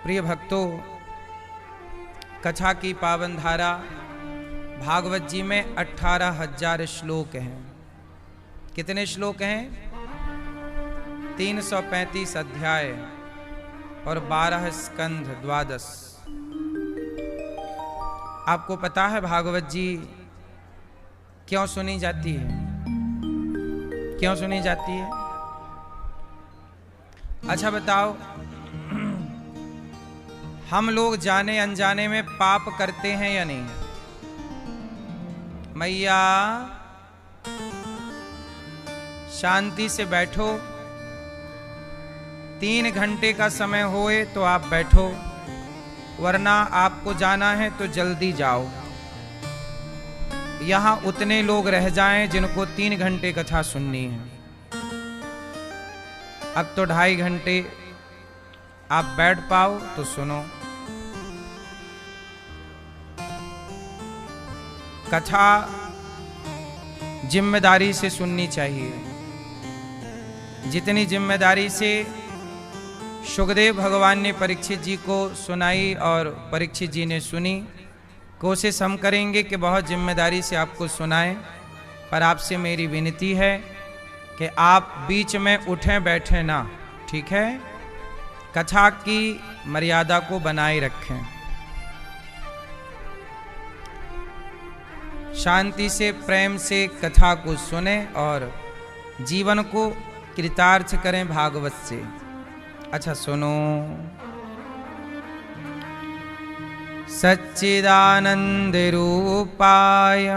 प्रिय भक्तों, कथा की पावन धारा भागवत जी में 18,000 श्लोक हैं। कितने श्लोक हैं? 335 अध्याय और 12 स्कंध 12। आपको पता है भागवत जी क्यों सुनी जाती है? क्यों सुनी जाती है? अच्छा बताओ, हम लोग जाने अनजाने में पाप करते हैं या नहीं? मैया शांति से बैठो, 3 घंटे का समय होए तो आप बैठो, वरना आपको जाना है तो जल्दी जाओ। यहां उतने लोग रह जाएं जिनको 3 घंटे कथा सुननी है। अब तो 2.5 घंटे आप बैठ पाओ तो सुनो। कथा जिम्मेदारी से सुननी चाहिए। जितनी जिम्मेदारी से शुकदेव भगवान ने परीक्षित जी को सुनाई और परीक्षित जी ने सुनी, कोशिश हम करेंगे कि बहुत जिम्मेदारी से आपको सुनाएं। पर आपसे मेरी विनती है कि आप बीच में उठें बैठें ना, ठीक है? कथा की मर्यादा को बनाए रखें। शांति से, प्रेम से कथा को सुने और जीवन को कृतार्थ करें भागवत से। अच्छा सुनो। सच्चिदानंद रूपाय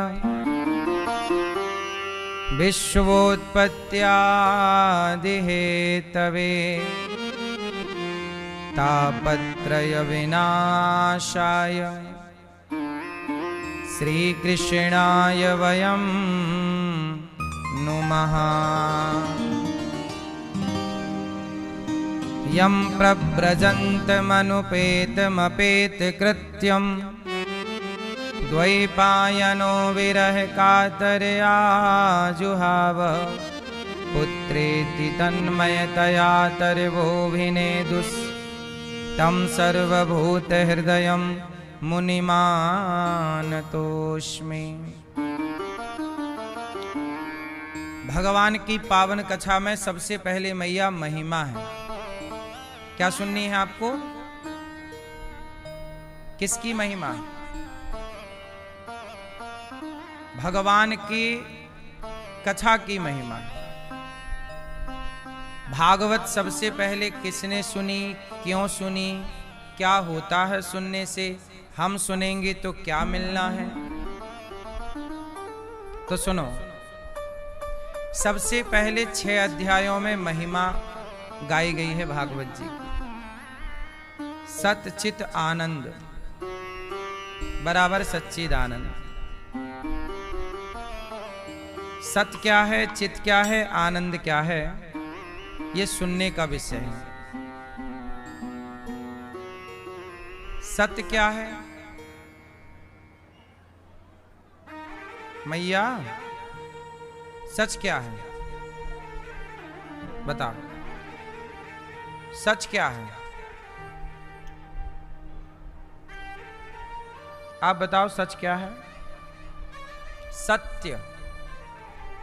विश्वोत्पत्त्यादि हेतवे तापत्रय विनाशाय श्रीकृष्णाय वयं नुमः। यं प्रव्रजन्तमनुपेतमपेतकृत्यं द्वैपायनो विरह कातरया जुहाव। पुत्रेति तन्मयतया तर्वोऽभिनेदुस् तं सर्वभूतहृदयं मुनिमानतोस्मि। भगवान की पावन कथा में सबसे पहले मैया महिमा है। क्या सुननी है आपको? किसकी महिमा है? भगवान की कथा की महिमा। भागवत सबसे पहले किसने सुनी, क्यों सुनी, क्या होता है सुनने से, हम सुनेंगे तो क्या मिलना है? तो सुनो। सबसे पहले 6 अध्यायों में महिमा गाई गई है भागवत जी की। सत चित आनंद बराबर सच्चिदानंद। सत क्या है, चित क्या है, आनंद क्या है, ये सुनने का विषय है। सत्य क्या है? मैया सच क्या है? बताओ, सच क्या है? आप बताओ, सच क्या है? सत्य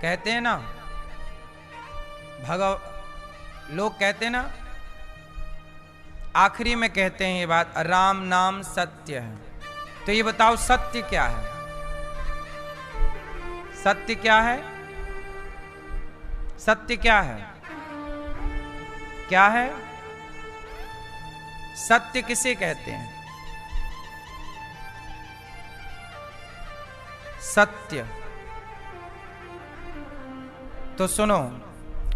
कहते हैं ना, लोग कहते हैं ना, आखिरी में कहते हैं ये बात, राम नाम सत्य है। तो ये बताओ सत्य क्या है? सत्य क्या है? सत्य क्या है? क्या है? सत्य किसे कहते हैं? सत्य। तो सुनो,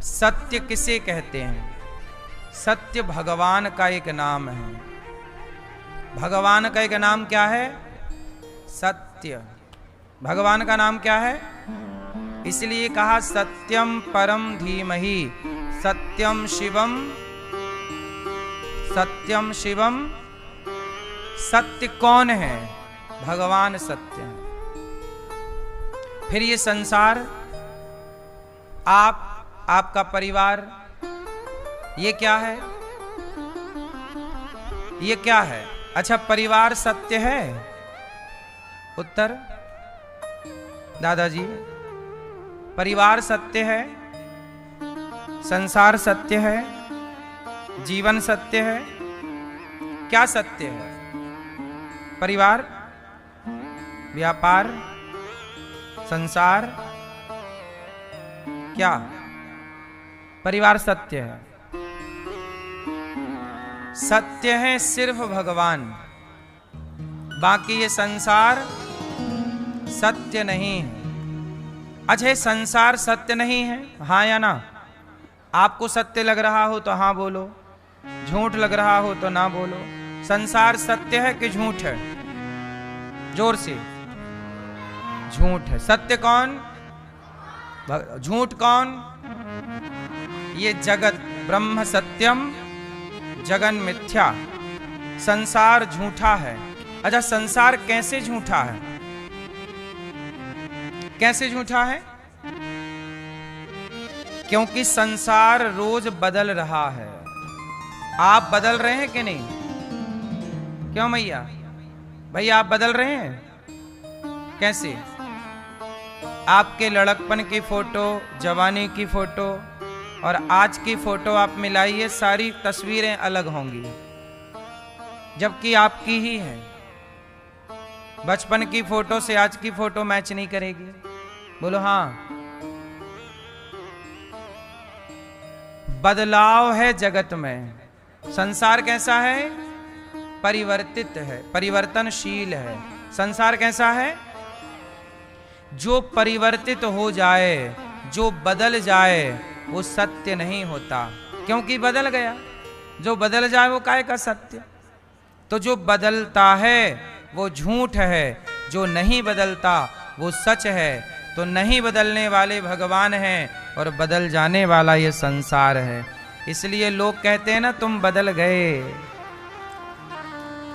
सत्य किसे कहते हैं? सत्य भगवान का एक नाम है। भगवान का एक नाम क्या है? सत्य। भगवान का नाम क्या है? इसलिए कहा सत्यम परम धीमहि सत्यम शिवम। सत्यम शिवम। सत्य कौन है? भगवान सत्य है। फिर ये संसार, आपका परिवार, ये क्या है? ये क्या है? अच्छा, परिवार सत्य है? उत्तर दादाजी, परिवार सत्य है, संसार सत्य है, जीवन सत्य है। क्या सत्य है? परिवार, व्यापार, संसार, क्या? परिवार सत्य है। सत्य है सिर्फ भगवान, बाकी ये संसार सत्य नहीं है। अच्छा, संसार सत्य नहीं है, हाँ या ना? आपको सत्य लग रहा हो तो हाँ बोलो, झूठ लग रहा हो तो ना बोलो। संसार सत्य है कि झूठ है? जोर से। झूठ है। सत्य कौन? झूठ कौन? ये जगत। ब्रह्म सत्यम जगन मिथ्या। संसार झूठा है। अच्छा, संसार कैसे झूठा है? कैसे झूठा है? क्योंकि संसार रोज बदल रहा है। आप बदल रहे हैं कि नहीं? क्यों मैया? भाई आप बदल रहे हैं? कैसे? आपके लड़कपन की फोटो, जवानी की फोटो और आज की फोटो आप मिलाइए, सारी तस्वीरें अलग होंगी, जबकि आपकी ही है। बचपन की फोटो से आज की फोटो मैच नहीं करेगी। बोलो हाँ। बदलाव है जगत में। संसार कैसा है? परिवर्तित है, परिवर्तनशील है। संसार कैसा है? जो परिवर्तित हो जाए, जो बदल जाए, वो सत्य नहीं होता, क्योंकि बदल गया। जो बदल जाए वो काहे का सत्य? तो जो बदलता है वो झूठ है, जो नहीं बदलता वो सच है। तो नहीं बदलने वाले भगवान हैं और बदल जाने वाला ये संसार है। इसलिए लोग कहते हैं ना, तुम बदल गए।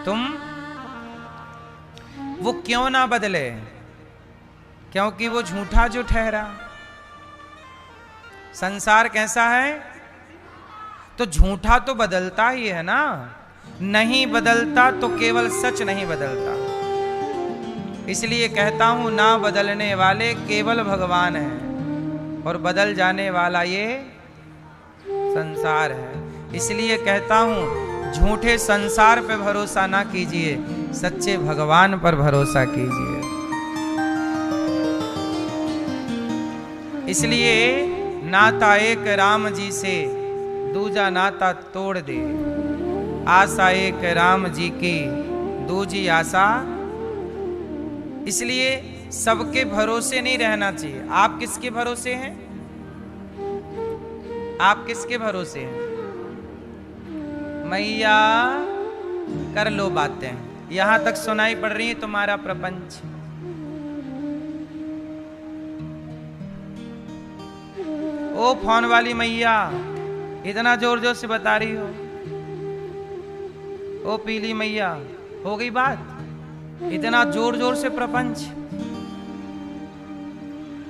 तुम, वो क्यों ना बदले? क्योंकि वो झूठा जो ठहरा। संसार कैसा है? तो झूठा तो बदलता ही है ना। नहीं बदलता तो केवल सच नहीं बदलता। इसलिए कहता हूं, ना बदलने वाले केवल भगवान है और बदल जाने वाला ये संसार है। इसलिए कहता हूं, झूठे संसार पे भरोसा ना कीजिए, सच्चे भगवान पर भरोसा कीजिए। इसलिए नाता एक राम जी से, दूजा नाता तोड़ दे। आशा एक राम जी की, दूजी आशा। इसलिए सबके भरोसे नहीं रहना चाहिए। आप किसके भरोसे हैं? आप किसके भरोसे हैं? मैया कर लो बातें, यहां तक सुनाई पड़ रही है तुम्हारा प्रपंच। ओ फोन वाली मैया, इतना जोर जोर से बता रही हो। ओ पीली मैया, हो गई बात? इतना जोर जोर से प्रपंच,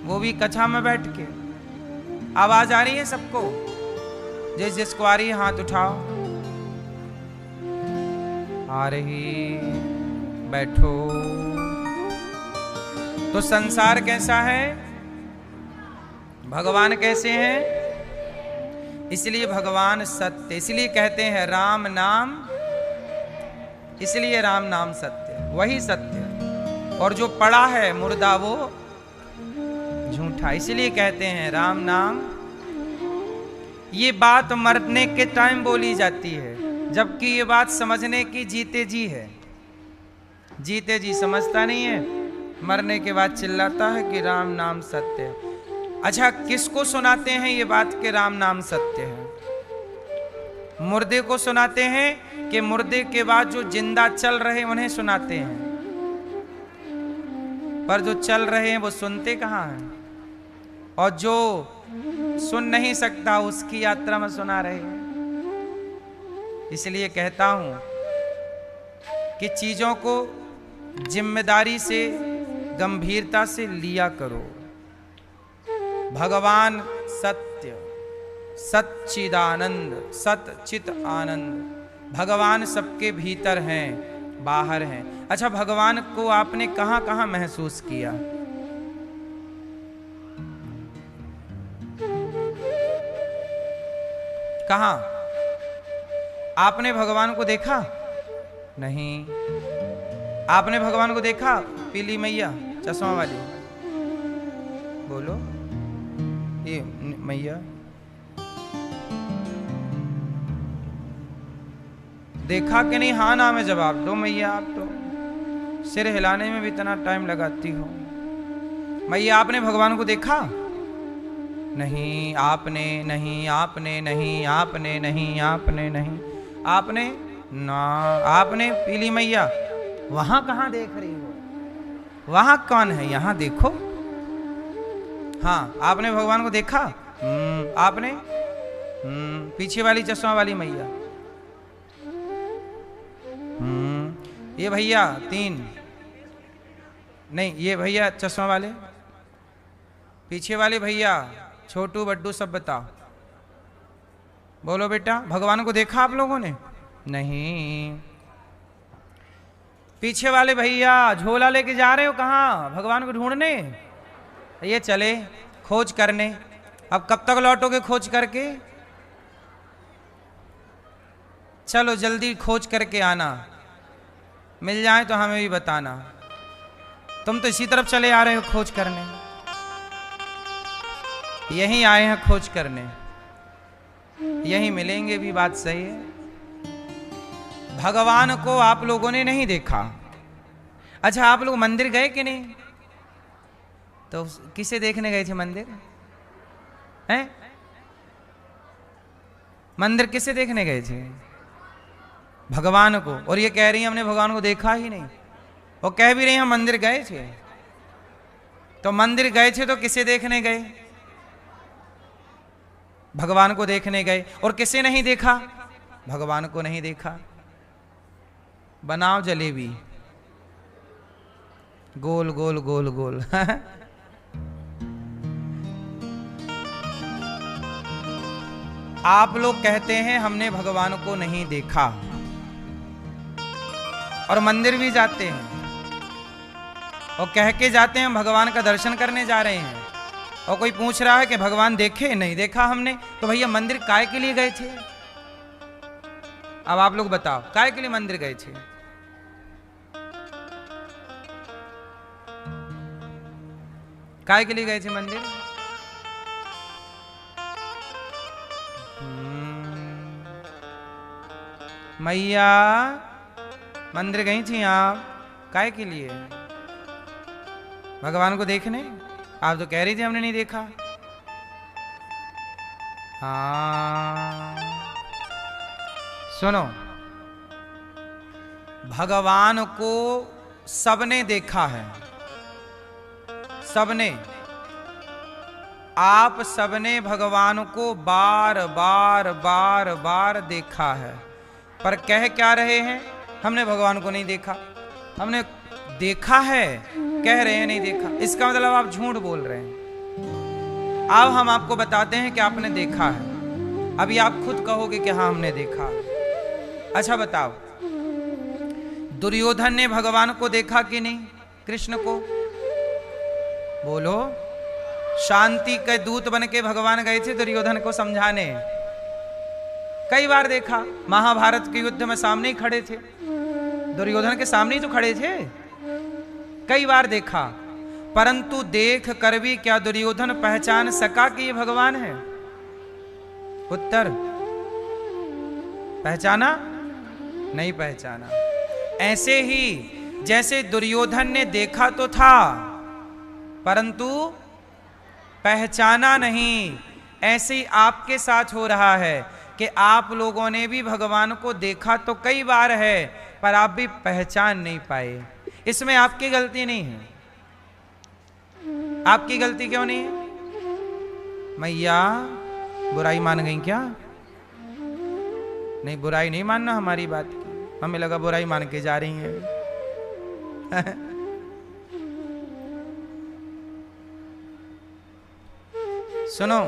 वो भी कक्षा में बैठ के। आवाज आ रही है सबको? जिसको आ रही है हाथ उठाओ। आ रही, बैठो। तो संसार कैसा है? भगवान कैसे हैं? इसलिए भगवान सत्य। इसलिए कहते हैं राम नाम, इसलिए राम नाम सत्य, वही सत्य। और जो पड़ा है मुर्दा वो झूठा। इसलिए कहते हैं राम नाम। ये बात मरने के टाइम बोली जाती है, जबकि ये बात समझने की जीते जी है। जीते जी समझता नहीं है, मरने के बाद चिल्लाता है कि राम नाम सत्य है। अच्छा, किसको सुनाते हैं ये बात कि राम नाम सत्य है? मुर्दे को सुनाते हैं कि मुर्दे के बाद जो जिंदा चल रहे उन्हें सुनाते हैं? पर जो चल रहे हैं वो सुनते कहाँ हैं? और जो सुन नहीं सकता उसकी यात्रा में सुना रहे हैं। इसलिए कहता हूं कि चीजों को जिम्मेदारी से, गंभीरता से लिया करो। भगवान सत्य, सच्चिदानंद, सत चित आनंद, भगवान सबके भीतर हैं, बाहर हैं। अच्छा, भगवान को आपने कहां कहां महसूस किया? कहां? आपने भगवान को देखा? नहीं। आपने भगवान को देखा? पीली मैया चश्मा वाली, बोलो ये मैया, देखा कि नहीं? हाँ ना में जवाब दो मैया। आप तो सिर हिलाने में भी इतना टाइम लगाती हो। मैया, आपने भगवान को देखा? नहीं। आपने नहीं, आपने नहीं, आपने नहीं, आपने नहीं, आपने ना। आपने पीली मैया, वहां कहां देख रही हो? वहां कौन है? यहां देखो। हाँ, आपने भगवान को देखा? आपने? पीछे वाली चश्मा वाली मैया। ये भैया 3 नहीं, ये भैया चश्मा वाले, पीछे वाले भैया, छोटू बड्डू सब बताओ। बोलो बेटा, भगवान को देखा आप लोगों ने? नहीं। पीछे वाले भैया झोला लेके जा रहे हो कहाँ? भगवान को ढूंढने? ये चले खोज करने। अब कब तक लौटोगे खोज करके? चलो जल्दी खोज करके आना, मिल जाए तो हमें भी बताना। तुम तो इसी तरफ चले आ रहे हो खोज करने। यहीं आए हैं खोज करने, यहीं मिलेंगे भी। बात सही है। भगवान को आप लोगों ने नहीं देखा। अच्छा, आप लोग मंदिर गए कि नहीं? तो किसे देखने गए थे मंदिर? हैं? मंदिर किसे देखने गए थे? भगवान को। और ये कह रही है हमने भगवान को देखा ही नहीं। वो कह भी रही हम मंदिर गए थे। तो मंदिर गए थे तो किसे देखने गए? भगवान को देखने गए। और किसे नहीं देखा? भगवान को नहीं देखा। बनाओ जलेबी, गोल गोल गोल गोल। आप लोग कहते हैं हमने भगवान को नहीं देखा, और मंदिर भी जाते हैं और कह के जाते हैं हम भगवान का दर्शन करने जा रहे हैं। और कोई पूछ रहा है कि भगवान देखे? नहीं देखा हमने। तो भैया मंदिर काय के लिए गए थे? अब आप लोग बताओ, काय के लिए मंदिर गए थे? काय के लिए गए थे मंदिर? मैया, मंदिर गई थी आप काय के लिए? भगवान को देखने? आप तो कह रही थी हमने नहीं देखा। हाँ, सुनो, भगवान को सबने देखा है, सबने। आप सबने भगवान को बार बार बार बार देखा है, पर कह क्या रहे हैं? हमने भगवान को नहीं देखा। हमने देखा है, कह रहे हैं नहीं देखा। इसका मतलब आप झूठ बोल रहे हैं। अब हम आपको बताते हैं कि आपने देखा है। अभी आप खुद कहोगे कि हाँ हमने देखा। अच्छा बताओ, दुर्योधन ने भगवान को देखा कि नहीं? कृष्ण को बोलो। शांति के दूत बन के भगवान गए थे दुर्योधन को समझाने। कई बार देखा। महाभारत के युद्ध में सामने ही खड़े थे, दुर्योधन के सामने ही तो खड़े थे। कई बार देखा, परंतु देख कर भी क्या दुर्योधन पहचान सका कि ये भगवान है? उत्तर, पहचाना? नहीं पहचाना। ऐसे ही जैसे दुर्योधन ने देखा तो था परंतु पहचाना नहीं, ऐसे ही आपके साथ हो रहा है कि आप लोगों ने भी भगवान को देखा तो कई बार है, पर आप भी पहचान नहीं पाए। इसमें आपकी गलती नहीं है। आपकी गलती क्यों नहीं है? मैया बुराई मान गई क्या? नहीं, बुराई नहीं मानना हमारी बात की। हमें लगा बुराई मान के जा रही हैं। सुनो,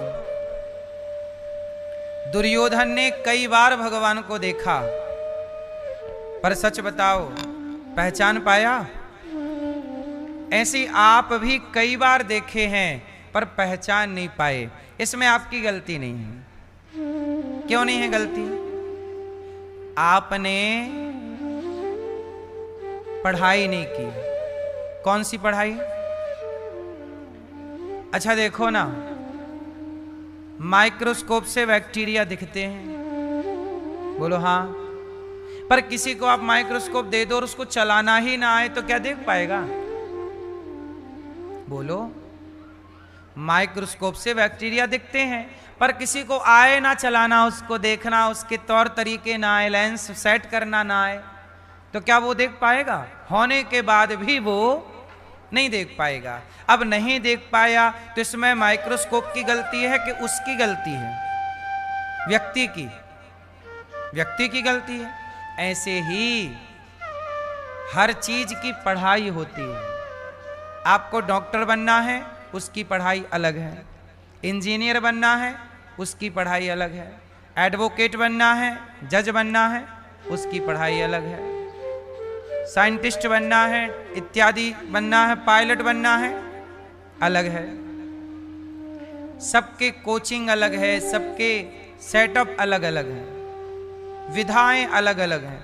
दुर्योधन ने कई बार भगवान को देखा, पर सच बताओ, पहचान पाया? ऐसे आप भी कई बार देखे हैं पर पहचान नहीं पाए। इसमें आपकी गलती नहीं है। क्यों नहीं है गलती? आपने पढ़ाई नहीं की। कौन सी पढ़ाई? अच्छा देखो ना, माइक्रोस्कोप से बैक्टीरिया दिखते हैं, बोलो हाँ। पर किसी को आप माइक्रोस्कोप दे दो और उसको चलाना ही ना आए तो क्या देख पाएगा? बोलो। माइक्रोस्कोप से बैक्टीरिया दिखते हैं, पर किसी को आए ना चलाना, उसको देखना, उसके तौर तरीके ना आए, लेंस सेट करना ना आए, तो क्या वो देख पाएगा? होने के बाद भी वो नहीं देख पाएगा। अब नहीं देख पाया तो इसमें माइक्रोस्कोप की गलती है कि उसकी गलती है? व्यक्ति की गलती है। ऐसे ही हर चीज की पढ़ाई होती है। आपको डॉक्टर बनना है, उसकी पढ़ाई अलग है। इंजीनियर बनना है, उसकी पढ़ाई अलग है। एडवोकेट बनना है, जज बनना है, उसकी पढ़ाई अलग है। साइंटिस्ट बनना है, इत्यादि बनना है, पायलट बनना है, अलग है। सबके कोचिंग अलग है, सबके सेटअप अलग अलग है, विधाएं अलग अलग हैं।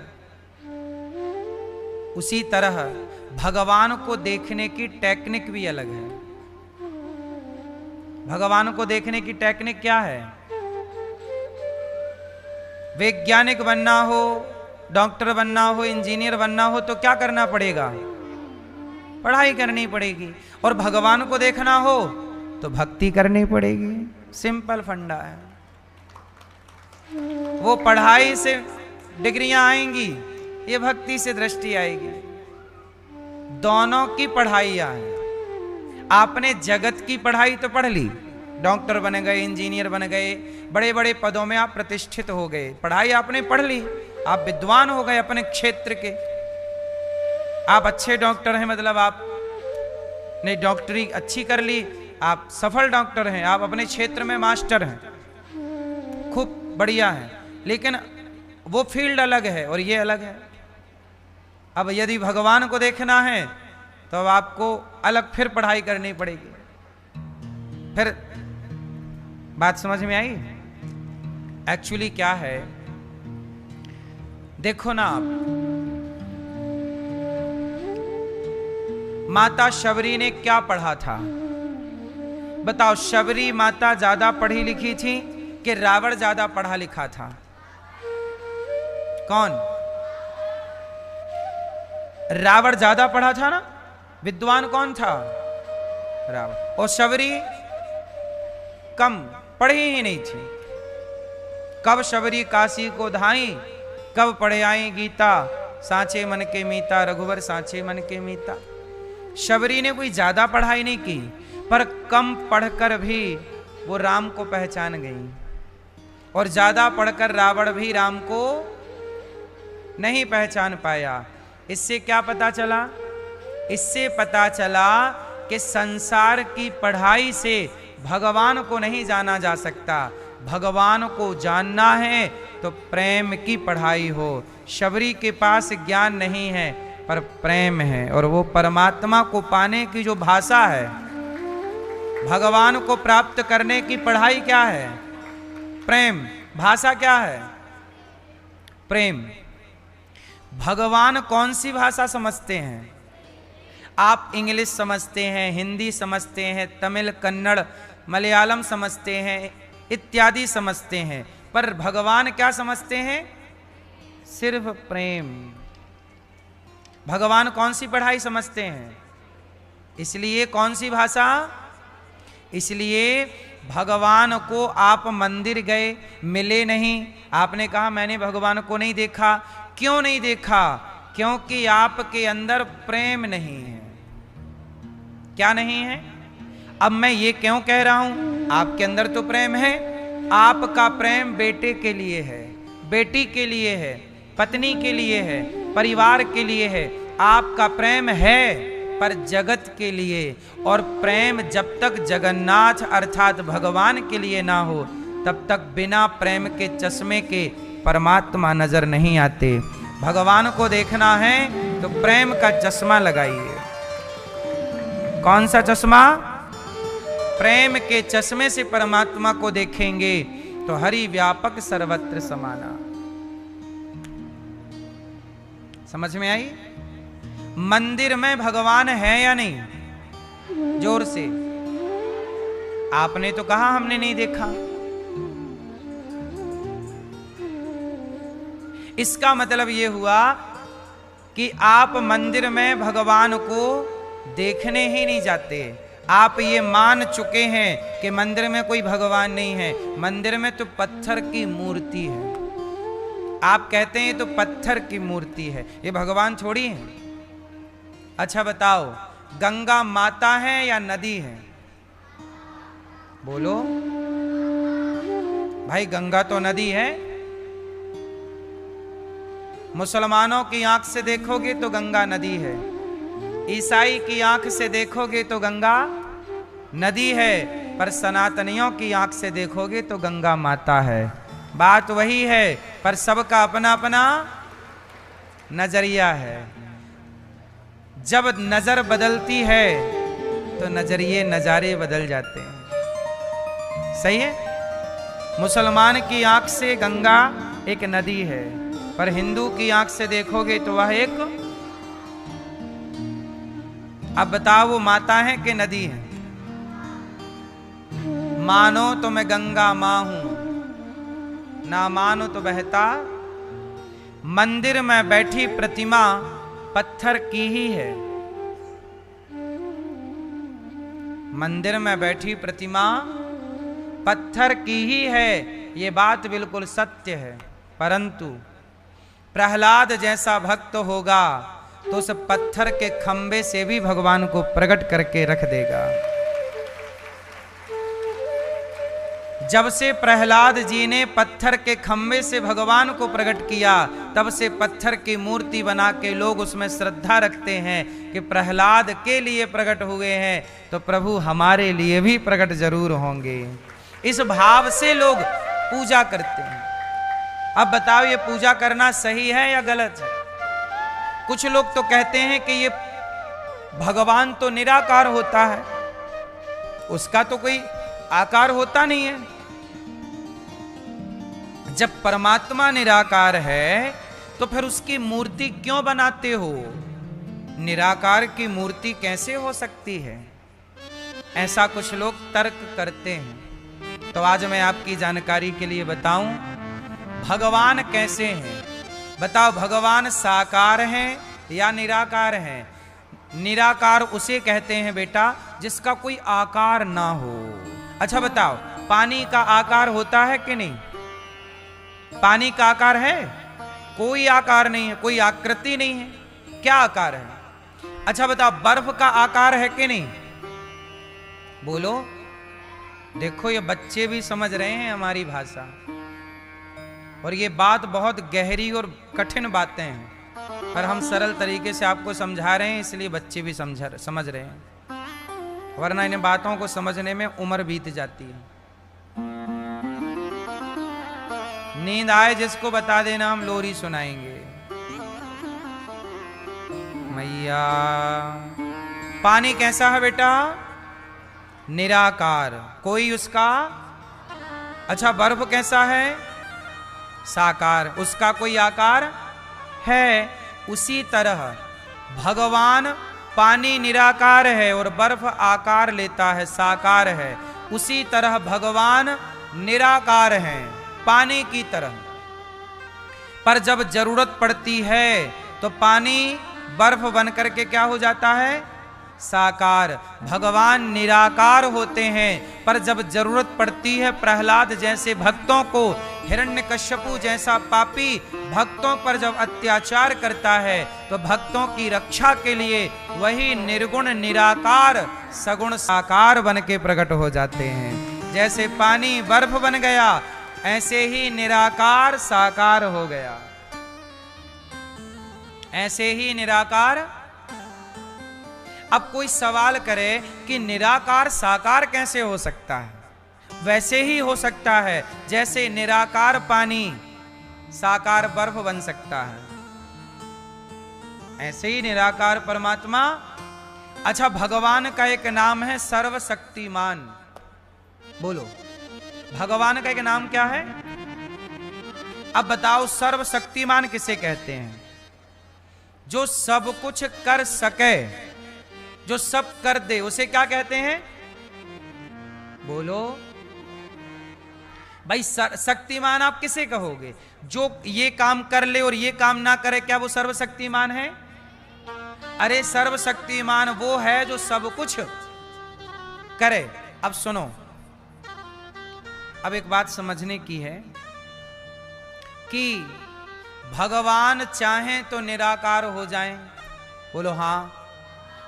उसी तरह भगवान को देखने की टेक्निक भी अलग है। भगवान को देखने की टेक्निक क्या है? वैज्ञानिक बनना हो, डॉक्टर बनना हो, इंजीनियर बनना हो तो क्या करना पड़ेगा? पढ़ाई करनी पड़ेगी। और भगवान को देखना हो तो भक्ति करनी पड़ेगी। सिंपल फंडा है। वो पढ़ाई से डिग्रियां आएंगी, ये भक्ति से दृष्टि आएगी। दोनों की पढ़ाइयां हैं। आपने जगत की पढ़ाई तो पढ़ ली, डॉक्टर बन गए, इंजीनियर बन गए, बड़े बड़े पदों में आप प्रतिष्ठित हो गए, पढ़ाई आपने पढ़ ली, आप विद्वान हो गए अपने क्षेत्र के। आप अच्छे डॉक्टर हैं, मतलब आपने डॉक्टरी अच्छी कर ली, आप सफल डॉक्टर हैं, आप अपने क्षेत्र में मास्टर हैं, खूब बढ़िया है। लेकिन वो फील्ड अलग है और ये अलग है। अब यदि भगवान को देखना है तो अब आपको अलग फिर पढ़ाई करनी पड़ेगी। फिर बात समझ में आई? एक्चुअली क्या है, देखो ना आप, माता शबरी ने क्या पढ़ा था? बताओ, शबरी माता ज्यादा पढ़ी लिखी थी कि रावण ज्यादा पढ़ा लिखा था? कौन? रावण ज्यादा पढ़ा था ना, विद्वान कौन था? रावण। और शबरी कम पढ़ी ही नहीं थी। कब शबरी काशी को धाई, कब पढ़े आई गीता, सांचे मन के मीता, रघुवर सांचे मन के मीता। शबरी ने कोई ज्यादा पढ़ाई नहीं की, पर कम पढ़कर भी वो राम को पहचान गई, और ज्यादा पढ़कर रावण भी राम को नहीं पहचान पाया। इससे क्या पता चला? इससे पता चला कि संसार की पढ़ाई से भगवान को नहीं जाना जा सकता। भगवान को जानना है तो प्रेम की पढ़ाई हो। शबरी के पास ज्ञान नहीं है पर प्रेम है, और वो परमात्मा को पाने की जो भाषा है, भगवान को प्राप्त करने की पढ़ाई क्या है? प्रेम। भाषा क्या है? प्रेम। भगवान कौन सी भाषा समझते हैं? आप इंग्लिश समझते हैं, हिंदी समझते हैं, तमिल, कन्नड़, मलयालम समझते हैं, इत्यादि समझते हैं, पर भगवान क्या समझते हैं? सिर्फ प्रेम। भगवान कौन सी पढ़ाई समझते हैं? इसलिए कौन सी भाषा? इसलिए भगवान को आप मंदिर गए, मिले नहीं, आपने कहा मैंने भगवान को नहीं देखा। क्यों नहीं देखा? क्योंकि आपके अंदर प्रेम नहीं है। क्या नहीं है? अब मैं ये क्यों कह रहा हूं? आपके अंदर तो प्रेम है। आपका प्रेम बेटे के लिए है, बेटी के लिए है, पत्नी के लिए है, परिवार के लिए है। आपका प्रेम है पर जगत के लिए, और प्रेम जब तक जगन्नाथ अर्थात भगवान के लिए ना हो तब तक बिना प्रेम के चश्मे के परमात्मा नजर नहीं आते। भगवान को देखना है तो प्रेम का चश्मा लगाइए। कौन सा चश्मा? प्रेम के चश्मे से परमात्मा को देखेंगे तो हरि व्यापक सर्वत्र समाना। समझ में आई? मंदिर में भगवान है या नहीं? जोर से। आपने तो कहा हमने नहीं देखा। इसका मतलब यह हुआ कि आप मंदिर में भगवान को देखने ही नहीं जाते। आप ये मान चुके हैं कि मंदिर में कोई भगवान नहीं है, मंदिर में तो पत्थर की मूर्ति है। आप कहते हैं तो पत्थर की मूर्ति है, ये भगवान थोड़ी है। अच्छा बताओ, गंगा माता है या नदी है? बोलो भाई, गंगा तो नदी है। मुसलमानों की आंख से देखोगे तो गंगा नदी है, ईसाई की आंख से देखोगे तो गंगा नदी है, पर सनातनियों की आंख से देखोगे तो गंगा माता है। बात वही है, पर सबका अपना अपना नजरिया है। जब नजर बदलती है तो नजरिए नजारे बदल जाते हैं। सही है? मुसलमान की आंख से गंगा एक नदी है, पर हिंदू की आंख से देखोगे तो वह एक, अब बताओ वो माता है कि नदी है? मानो तो मैं गंगा मां हूं, ना मानो तो बहता। मंदिर में बैठी प्रतिमा पत्थर की ही है। मंदिर में बैठी प्रतिमा पत्थर की ही है, ये बात बिल्कुल सत्य है। परंतु प्रहलाद जैसा भक्त होगा तो उस पत्थर के खंबे से भी भगवान को प्रकट करके रख देगा। जब से प्रहलाद जी ने पत्थर के खंबे से भगवान को प्रकट किया, तब से पत्थर की मूर्ति बना के लोग उसमें श्रद्धा रखते हैं कि प्रहलाद के लिए प्रकट हुए हैं तो प्रभु हमारे लिए भी प्रकट जरूर होंगे। इस भाव से लोग पूजा करते हैं। अब बताओ, ये पूजा करना सही है या गलत है? कुछ लोग तो कहते हैं कि ये भगवान तो निराकार होता है, उसका तो कोई आकार होता नहीं है। जब परमात्मा निराकार है तो फिर उसकी मूर्ति क्यों बनाते हो? निराकार की मूर्ति कैसे हो सकती है? ऐसा कुछ लोग तर्क करते हैं। तो आज मैं आपकी जानकारी के लिए बताऊं, भगवान कैसे हैं। बताओ, भगवान साकार हैं या निराकार हैं? निराकार उसे कहते हैं बेटा जिसका कोई आकार ना हो। अच्छा बताओ, पानी का आकार होता है कि नहीं? पानी का आकार है? कोई आकार नहीं है, कोई आकृति नहीं है। क्या आकार है? अच्छा बताओ, बर्फ का आकार है कि नहीं? बोलो। देखो, ये बच्चे भी समझ रहे हैं हमारी भाषा, और ये बात बहुत गहरी और कठिन बातें हैं, पर हम सरल तरीके से आपको समझा रहे हैं, इसलिए बच्चे भी समझ रहे हैं, वरना इन बातों को समझने में उम्र बीत जाती है। नींद आए जिसको बता देना, हम लोरी सुनाएंगे। मैया, पानी कैसा है बेटा? निराकार, कोई उसका। अच्छा, बर्फ कैसा है? साकार, उसका कोई आकार है। उसी तरह भगवान, पानी निराकार है और बर्फ आकार लेता है, साकार है। उसी तरह भगवान निराकार हैं, पानी की तरह। पर जब जरूरत पड़ती है तो पानी बर्फ बन करके क्या हो जाता है? साकार। भगवान निराकार होते हैं, पर जब जरूरत पड़ती है प्रहलाद जैसे भक्तों को, हिरण्यकश्यपु जैसा पापी भक्तों पर जब अत्याचार करता है, तो भक्तों की रक्षा के लिए वही निर्गुण निराकार सगुण साकार बन के प्रकट हो जाते हैं। जैसे पानी बर्फ बन गया, ऐसे ही निराकार साकार हो गया। ऐसे ही निराकार। अब कोई सवाल करे कि निराकार साकार कैसे हो सकता है? वैसे ही हो सकता है जैसे निराकार पानी साकार बर्फ बन सकता है। ऐसे ही निराकार परमात्मा। अच्छा, भगवान का एक नाम है सर्वशक्तिमान। बोलो, भगवान का एक नाम क्या है? अब बताओ, सर्वशक्तिमान किसे कहते हैं? जो सब कुछ कर सके, जो सब कर दे, उसे क्या कहते हैं? बोलो भाई, शक्तिमान आप किसे कहोगे? जो ये काम कर ले और ये काम ना करे, क्या वो सर्वशक्तिमान है? अरे सर्वशक्तिमान वो है जो सब कुछ करे। अब सुनो, अब एक बात समझने की है कि भगवान चाहें तो निराकार हो जाएं, बोलो हाँ,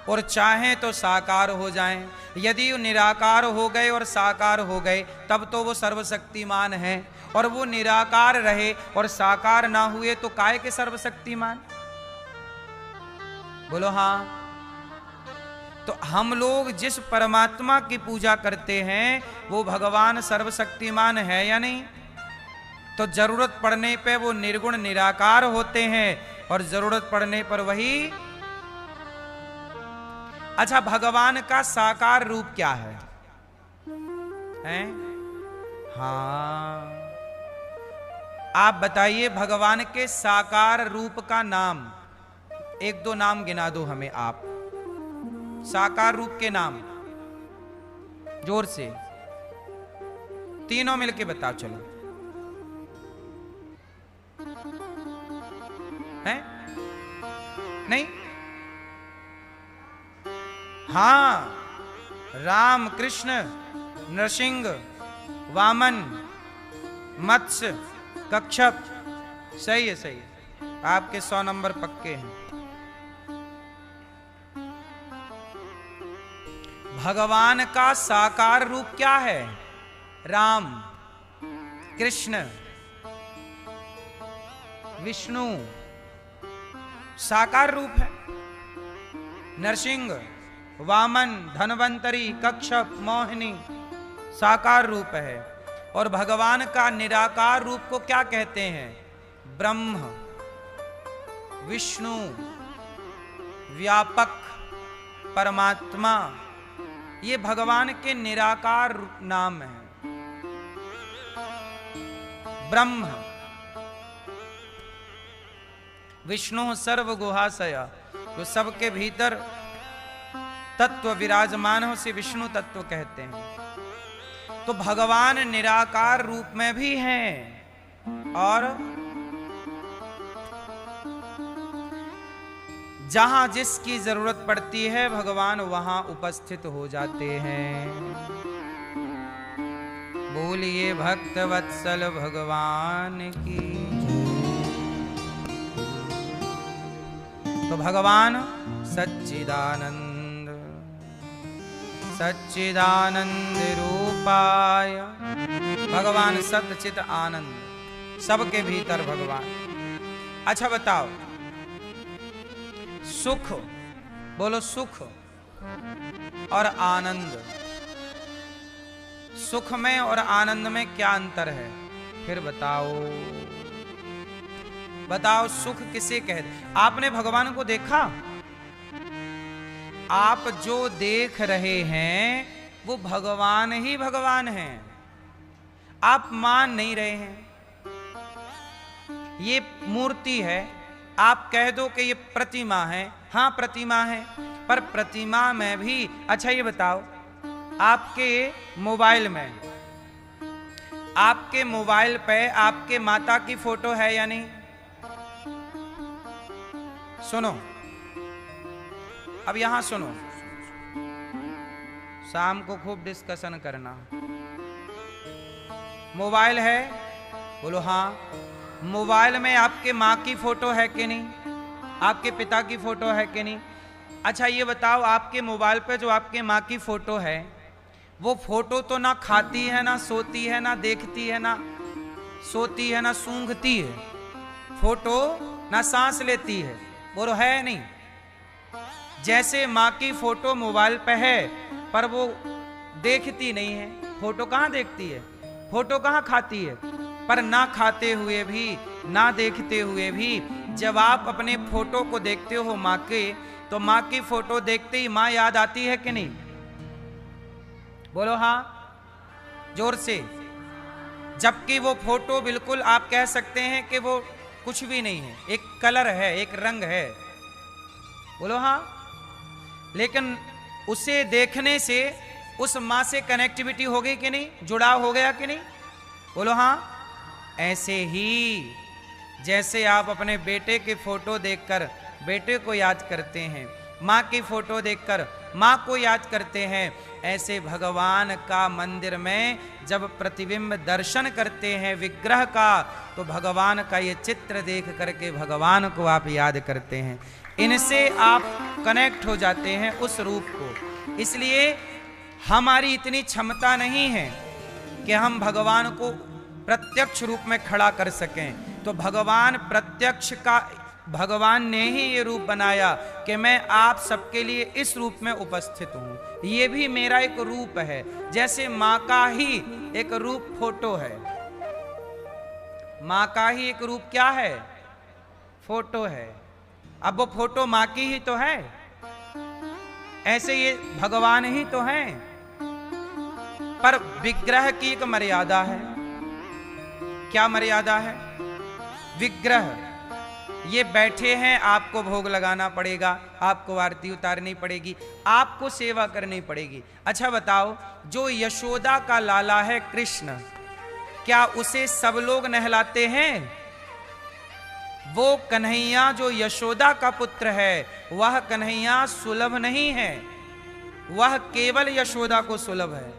और चाहें तो साकार हो जाएं। यदि वो निराकार हो गए और साकार हो गए तब तो वो सर्वशक्तिमान हैं, और वो निराकार रहे और साकार ना हुए तो काहे के सर्वशक्तिमान? बोलो हाँ। तो हम लोग जिस परमात्मा की पूजा करते हैं वो भगवान सर्वशक्तिमान है या नहीं? तो जरूरत पड़ने पे वो निर्गुण निराकार होते हैं और जरूरत पड़ने पर वही। अच्छा, भगवान का साकार रूप क्या है? हैं? हाँ, आप बताइए भगवान के साकार रूप का नाम, एक दो नाम गिना दो हमें आप, साकार रूप के नाम, जोर से, तीनों मिलके बताओ। चलो, हैं? नहीं? हाँ, राम, कृष्ण, नृसिंह, वामन, मत्स्य, कच्छप। सही है, सही है, आपके 100 नंबर पक्के हैं। भगवान का साकार रूप क्या है? राम, कृष्ण, विष्णु साकार रूप है। नरसिंह, वामन, धन्वंतरी, कच्छप, मोहिनी साकार रूप है। और भगवान का निराकार रूप को क्या कहते हैं? ब्रह्म, विष्णु, व्यापक, परमात्मा, ये भगवान के निराकार नाम है। ब्रह्म, विष्णु सर्वगुहाशय, जो सबके भीतर तत्व विराजमान हो, से विष्णु तत्व कहते हैं। तो भगवान निराकार रूप में भी हैं और जहां जिसकी जरूरत पड़ती है भगवान वहां उपस्थित हो जाते हैं। बोलिए भक्त वत्सल भगवान की। तो भगवान सच्चिदानंद, सच्चिदानंद रूपाय, भगवान सच्चित आनंद, सबके भीतर भगवान। अच्छा बताओ, सुख, बोलो सुख और आनंद, सुख में और आनंद में क्या अंतर है? फिर बताओ, बताओ सुख किसे कहते? आपने भगवान को देखा? आप जो देख रहे हैं वो भगवान ही भगवान हैं, आप मान नहीं रहे हैं। ये मूर्ति है, आप कह दो कि ये प्रतिमा है, हाँ प्रतिमा है, पर प्रतिमा में भी, अच्छा ये बताओ, आपके मोबाइल में, आपके मोबाइल पे आपके माता की फोटो है या नहीं? सुनो, अब यहां सुनो, शाम को खूब डिस्कशन करना। मोबाइल है? बोलो हाँ। मोबाइल में आपके माँ की फोटो है कि नहीं? आपके पिता की फोटो है कि नहीं? अच्छा ये बताओ, आपके मोबाइल पे जो आपके माँ की फोटो है, वो फोटो तो ना खाती है, ना सोती है, ना देखती है, ना सोती है, ना सूंघती है, फोटो ना सांस लेती है, बोलो है नहीं? जैसे माँ की फोटो मोबाइल पे है पर वो देखती नहीं है, फोटो कहाँ देखती है, फोटो कहाँ खाती है, पर ना खाते हुए भी ना देखते हुए भी जब आप अपने फोटो को देखते हो माँ के, तो माँ की फोटो देखते ही माँ याद आती है कि नहीं? बोलो हाँ, जोर से। जबकि वो फोटो बिल्कुल आप कह सकते हैं कि वो कुछ भी नहीं है, एक कलर है, एक रंग है। बोलो हाँ। लेकिन उसे देखने से उस माँ से कनेक्टिविटी हो गई कि नहीं, जुड़ाव हो गया कि नहीं? बोलो हाँ। ऐसे ही जैसे आप अपने बेटे की फोटो देखकर बेटे को याद करते हैं, माँ की फोटो देखकर माँ को याद करते हैं, ऐसे भगवान का मंदिर में जब प्रतिबिंब दर्शन करते हैं विग्रह का, तो भगवान का ये चित्र देख करके भगवान को आप याद करते हैं। इनसे आप कनेक्ट हो जाते हैं उस रूप को। इसलिए हमारी इतनी क्षमता नहीं है कि हम भगवान को प्रत्यक्ष रूप में खड़ा कर सकें। तो भगवान प्रत्यक्ष का, भगवान ने ही ये रूप बनाया कि मैं आप सबके लिए इस रूप में उपस्थित हूं। ये भी मेरा एक रूप है, जैसे माँ का ही एक रूप फोटो है। माँ का ही एक रूप क्या है? फोटो है। अब वो फोटो माँ की ही तो है, ऐसे ये भगवान ही तो हैं। पर विग्रह की एक मर्यादा है। क्या मर्यादा है? विग्रह ये बैठे हैं, आपको भोग लगाना पड़ेगा, आपको आरती उतारनी पड़ेगी, आपको सेवा करनी पड़ेगी। अच्छा बताओ, जो यशोदा का लाला है कृष्ण, क्या उसे सब लोग नहलाते हैं? वो कन्हैया जो यशोदा का पुत्र है, वह कन्हैया सुलभ नहीं है, वह केवल यशोदा को सुलभ है।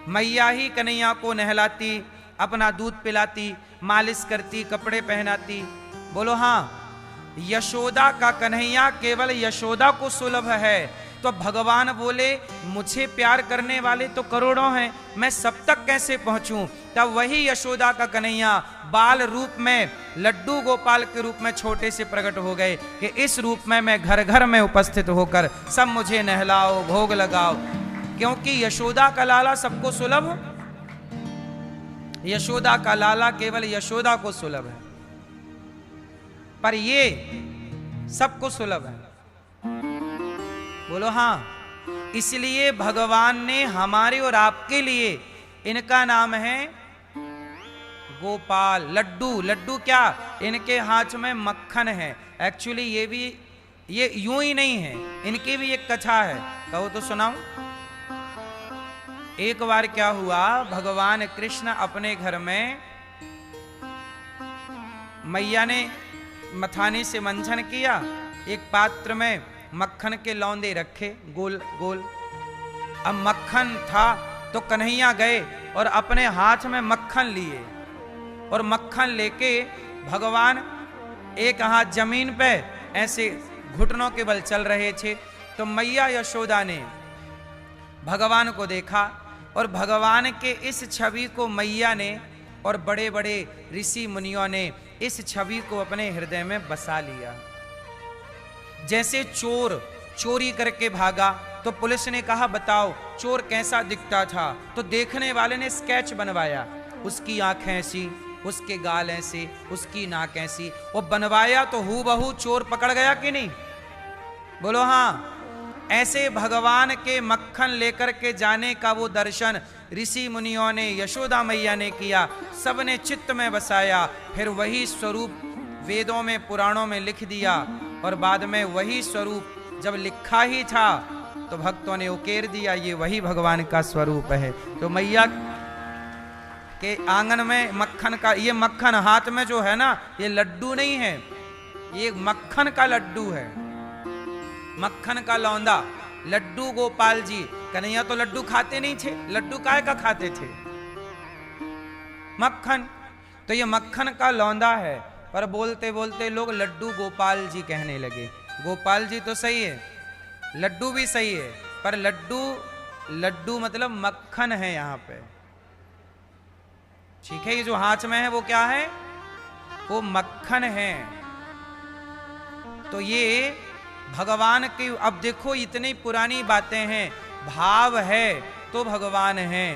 मैया ही कन्हैया को नहलाती, अपना दूध पिलाती, मालिश करती, कपड़े पहनाती। बोलो हाँ। यशोदा का कन्हैया केवल यशोदा को सुलभ है। तो भगवान बोले मुझे प्यार करने वाले तो करोड़ों हैं, मैं सब तक कैसे पहुंचूं? तब वही यशोदा का कन्हैया बाल रूप में, लड्डू गोपाल के रूप में छोटे से प्रकट हो गए कि इस रूप में मैं घर घर में उपस्थित होकर सब मुझे नहलाओ, भोग लगाओ। क्योंकि यशोदा का लाला सबको सुलभ, यशोदा का लाला केवल यशोदा को सुलभ है, पर ये सबको सुलभ है। बोलो हाँ। इसलिए भगवान ने हमारे और आपके लिए, इनका नाम है गोपाल। लड्डू, लड्डू क्या? इनके हाथ में मक्खन है। एक्चुअली ये यूं ही नहीं है, इनकी भी एक कथा है, कहो तो सुनाऊं। एक बार क्या हुआ, भगवान कृष्ण अपने घर में, मैया ने मथानी से मंथन किया, एक पात्र में मक्खन के लौंदे रखे गोल गोल। अब मक्खन था तो कन्हैया गए और अपने हाथ में मक्खन लिए, और मक्खन लेके भगवान एक हाथ जमीन पे ऐसे घुटनों के बल चल रहे थे। तो मैया यशोदा ने भगवान को देखा, और भगवान के इस छवि को मैया ने और बड़े बड़े ऋषि मुनियों ने इस छवि को अपने हृदय में बसा लिया। जैसे चोर चोरी करके भागा तो पुलिस ने कहा बताओ चोर कैसा दिखता था, तो देखने वाले ने स्केच बनवाया, उसकी आंखें ऐसी, उसके गाल ऐसे, उसकी नाक ऐसी, वो बनवाया तो हूबहू चोर पकड़ गया कि नहीं? बोलो हाँ। ऐसे भगवान के मक्खन लेकर के जाने का वो दर्शन ऋषि मुनियों ने, यशोदा मैया ने किया, सबने चित्त में बसाया। फिर वही स्वरूप वेदों में, पुराणों में लिख दिया, और बाद में वही स्वरूप जब लिखा ही था तो भक्तों ने उकेर दिया ये वही भगवान का स्वरूप है। तो मैया के आंगन में मक्खन का, ये मक्खन हाथ में जो है ना, ये लड्डू नहीं है, ये मक्खन का लड्डू है, मक्खन का लौंदा। लड्डू गोपाल जी, कन्हैया तो लड्डू खाते नहीं थे, लड्डू काय का खाते थे? मक्खन। तो ये मक्खन का लौंदा है, पर बोलते बोलते लोग लड्डू गोपाल जी कहने लगे। गोपाल जी तो सही है, लड्डू भी सही है, पर लड्डू मतलब मक्खन है यहाँ पे, ठीक है? ये जो हाथ में है वो क्या है? वो मक्खन है। तो ये भगवान की, अब देखो इतनी पुरानी बातें हैं। भाव है तो भगवान है,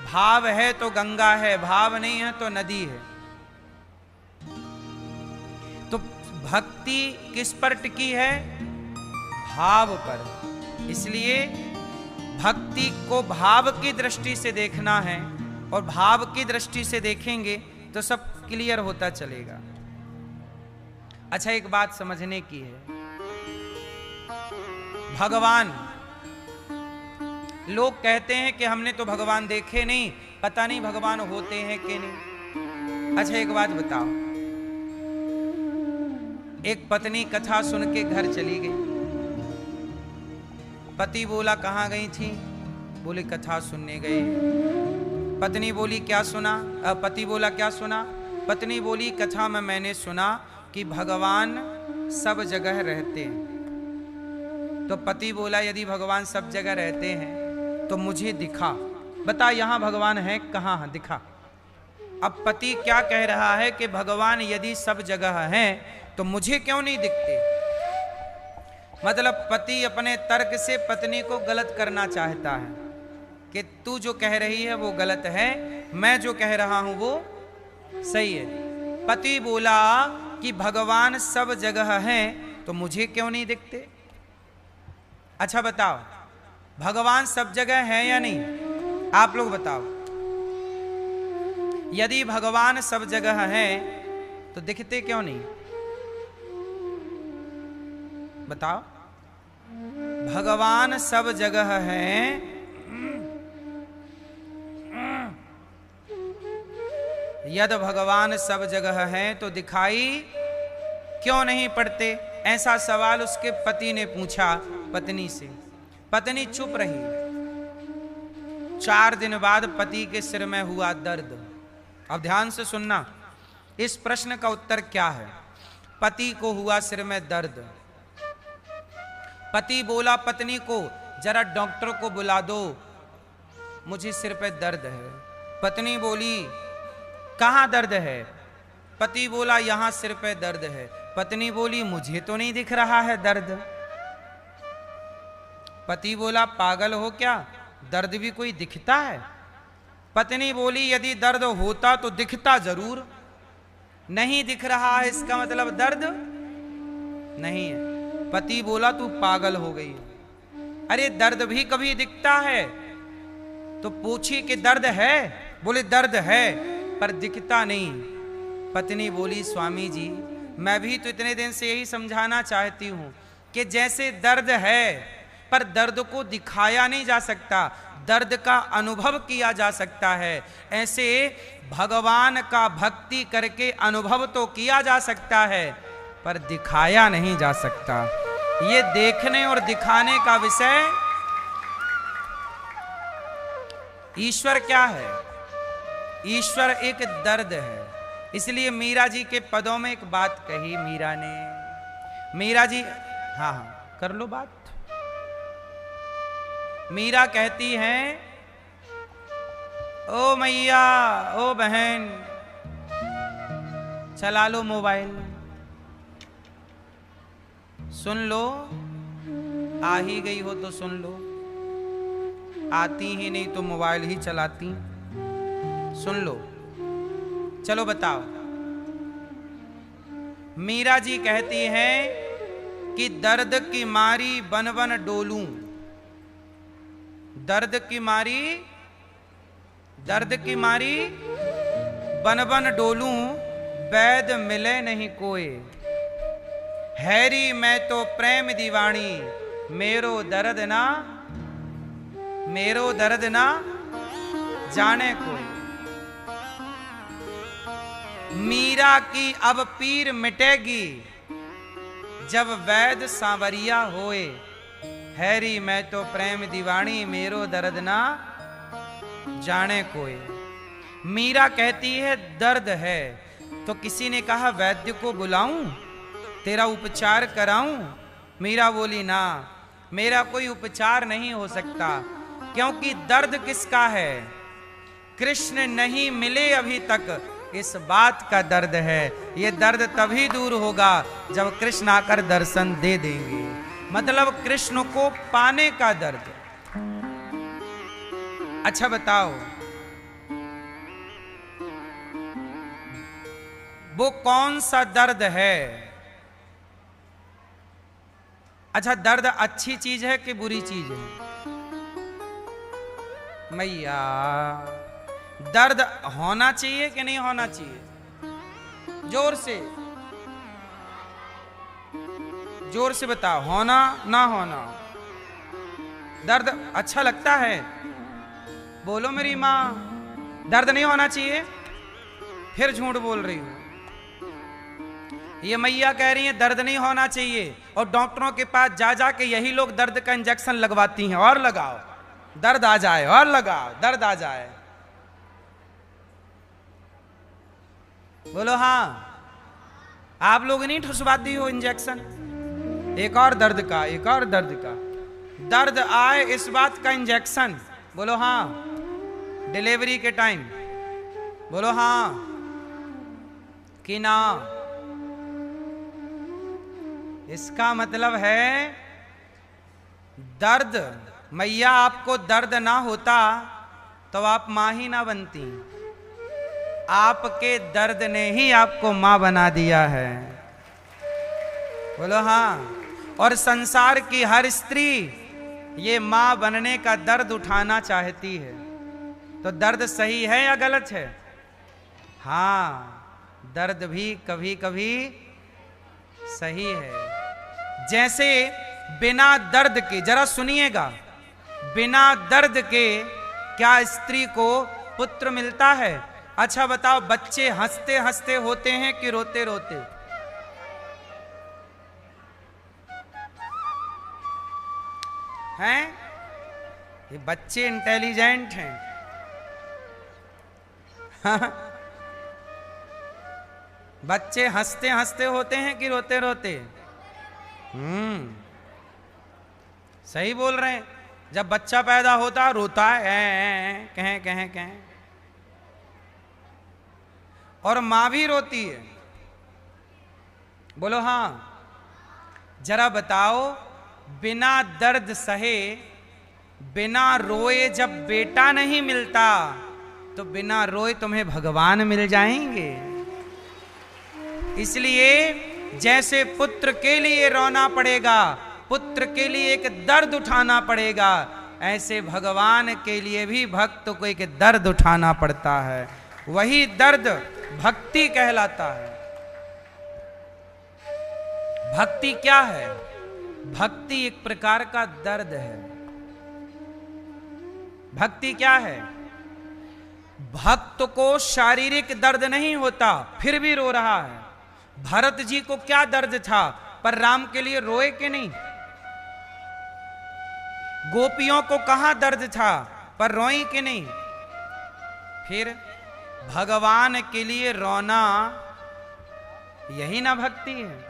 भाव है तो गंगा है, भाव नहीं है तो नदी है। भक्ति किस पर टिकी है? भाव पर। इसलिए भक्ति को भाव की दृष्टि से देखना है, और भाव की दृष्टि से देखेंगे तो सब क्लियर होता चलेगा। अच्छा, एक बात समझने की है, भगवान, लोग कहते हैं कि हमने तो भगवान देखे नहीं, पता नहीं भगवान होते हैं कि नहीं। अच्छा, एक बात बताओ, एक पत्नी कथा सुन के घर चली गई। पति बोला कहाँ गई थी? बोले कथा सुनने गए। पत्नी बोली क्या सुना? पति बोला क्या सुना? पत्नी बोली कथा में मैंने सुना कि भगवान सब जगह रहते हैं। तो पति बोला यदि भगवान सब जगह रहते हैं तो मुझे दिखा, बता यहाँ भगवान है कहाँ है, दिखा। अब पति क्या कह रहा है कि भगवान यदि सब जगह हैं तो मुझे क्यों नहीं दिखते? मतलब पति अपने तर्क से पत्नी को गलत करना चाहता है कि तू जो कह रही है वो गलत है, मैं जो कह रहा हूं वो सही है। पति बोला कि भगवान सब जगह हैं तो मुझे क्यों नहीं दिखते? अच्छा बताओ, भगवान सब जगह है या नहीं? आप लोग बताओ। यदि भगवान सब जगह हैं तो दिखते क्यों नहीं? बताओ। भगवान सब जगह हैं, यदि भगवान सब जगह हैं तो दिखाई क्यों नहीं पड़ते? ऐसा सवाल उसके पति ने पूछा पत्नी से। पत्नी चुप रही। 4 दिन बाद पति के सिर में हुआ दर्द। अब ध्यान से सुनना, इस प्रश्न का उत्तर क्या है। पति को हुआ सिर में दर्द। पति बोला पत्नी को जरा डॉक्टर को बुला दो, मुझे सिर पे दर्द है। पत्नी बोली कहाँ दर्द है? पति बोला यहां सिर पे दर्द है। पत्नी बोली मुझे तो नहीं दिख रहा है दर्द। पति बोला पागल हो क्या, दर्द भी कोई दिखता है? पत्नी बोली यदि दर्द होता तो दिखता जरूर, नहीं दिख रहा है इसका मतलब दर्द नहीं है। पति बोला तू पागल हो गई, अरे दर्द भी कभी दिखता है। तो पूछी कि दर्द है? बोले दर्द है पर दिखता नहीं। पत्नी बोली स्वामी जी मैं भी तो इतने दिन से यही समझाना चाहती हूं कि जैसे दर्द है पर दर्द को दिखाया नहीं जा सकता, दर्द का अनुभव किया जा सकता है, ऐसे भगवान का भक्ति करके अनुभव तो किया जा सकता है पर दिखाया नहीं जा सकता। ये देखने और दिखाने का विषय ईश्वर क्या है? ईश्वर एक दर्द है। इसलिए मीरा जी के पदों में एक बात कही मीरा ने। मीरा जी, हाँ हाँ कर लो बात। मीरा कहती हैं ओ मैया ओ बहन चला लो मोबाइल, सुन लो, आ ही गई हो तो सुन लो, आती ही नहीं तो मोबाइल ही चलाती, सुन लो, चलो बताओ। मीरा जी कहती हैं कि दर्द की मारी बन बन डोलूं, दर्द की मारी बन बन डोलूं, वैद मिले नहीं कोई, हैरी मैं तो प्रेम दीवानी, मेरो दर्द ना जाने कोई। मीरा की अब पीर मिटेगी जब वैद सांवरिया होए, हैरी मैं तो प्रेम दीवानी, मेरो दर्द ना जाने कोई। मीरा कहती है दर्द है तो किसी ने कहा वैद्य को बुलाऊं, तेरा उपचार कराऊं? मीरा बोली ना, मेरा कोई उपचार नहीं हो सकता, क्योंकि दर्द किसका है? कृष्ण नहीं मिले अभी तक, इस बात का दर्द है। ये दर्द तभी दूर होगा जब कृष्ण आकर दर्शन दे देंगे, मतलब कृष्ण को पाने का दर्द। अच्छा बताओ वो कौन सा दर्द है अच्छा, दर्द अच्छी चीज है कि बुरी चीज है? मैया, दर्द होना चाहिए कि नहीं होना चाहिए? जोर से बताओ, होना ना होना? दर्द अच्छा लगता है? बोलो मेरी माँ, दर्द नहीं होना चाहिए? फिर झूठ बोल रही हूं। ये मैया कह रही है दर्द नहीं होना चाहिए, और डॉक्टरों के पास जा जा के यही लोग दर्द का इंजेक्शन लगवाती हैं। और लगाओ, दर्द आ जाए, और लगाओ, दर्द आ जाए। बोलो हाँ। आप लोग नहीं ठुसवाती हो इंजेक्शन? एक और दर्द का, एक और दर्द का, दर्द आए इस बात का इंजेक्शन। बोलो हाँ। डिलीवरी के टाइम बोलो हाँ कि ना? इसका मतलब है दर्द, मैया आपको दर्द ना होता तो आप मां ही ना बनती। आपके दर्द ने ही आपको मां बना दिया है। बोलो हाँ। और संसार की हर स्त्री ये मां बनने का दर्द उठाना चाहती है। तो दर्द सही है या गलत है? हाँ, दर्द भी कभी कभी सही है। जैसे बिना दर्द के, जरा सुनिएगा, बिना दर्द के क्या स्त्री को पुत्र मिलता है? अच्छा बताओ, बच्चे हंसते हंसते होते हैं कि रोते रोते? हैं? ये बच्चे इंटेलिजेंट हैं। बच्चे हंसते हंसते होते हैं कि रोते रोते? सही बोल रहे हैं। जब बच्चा पैदा होता रोता है, कहें कहें कहें, और मां भी रोती है। बोलो हाँ। जरा बताओ, बिना दर्द सहे, बिना रोए जब बेटा नहीं मिलता, तो बिना रोए तुम्हें भगवान मिल जाएंगे। इसलिए जैसे पुत्र के लिए रोना पड़ेगा, पुत्र के लिए एक दर्द उठाना पड़ेगा, ऐसे भगवान के लिए भी भक्त को एक दर्द उठाना पड़ता है। वही दर्द भक्ति कहलाता है। भक्ति क्या है? भक्ति एक प्रकार का दर्द है। भक्ति क्या है? भक्त को शारीरिक दर्द नहीं होता, फिर भी रो रहा है। भरत जी को क्या दर्द था, पर राम के लिए रोए कि नहीं? गोपियों को कहां दर्द था, पर रोई कि नहीं? फिर भगवान के लिए रोना, यही ना भक्ति है,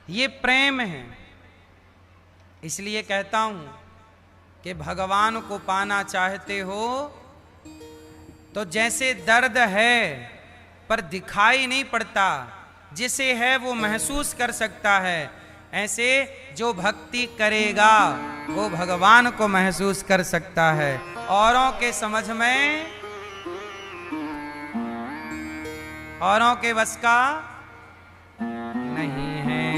ये प्रेम है। इसलिए कहता हूं कि भगवान को पाना चाहते हो तो जैसे दर्द है पर दिखाई नहीं पड़ता, जिसे है वो महसूस कर सकता है, ऐसे जो भक्ति करेगा वो भगवान को महसूस कर सकता है। औरों के समझ में, औरों के बस का नहीं है।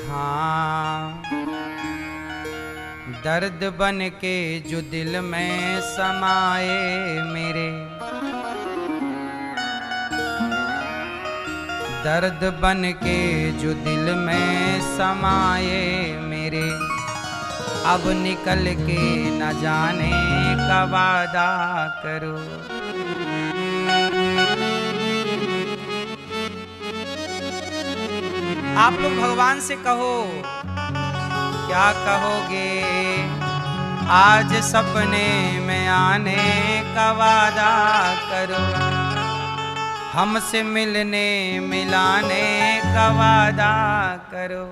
हाँ, दर्द बन के जो दिल में समाए मेरे, दर्द बन के जो दिल में समाए मेरे, अब निकल के न जाने का वादा करो। आप लोग भगवान से कहो, क्या कहोगे? आज सपने में आने का वादा करो, हमसे मिलने मिलाने का वादा करो।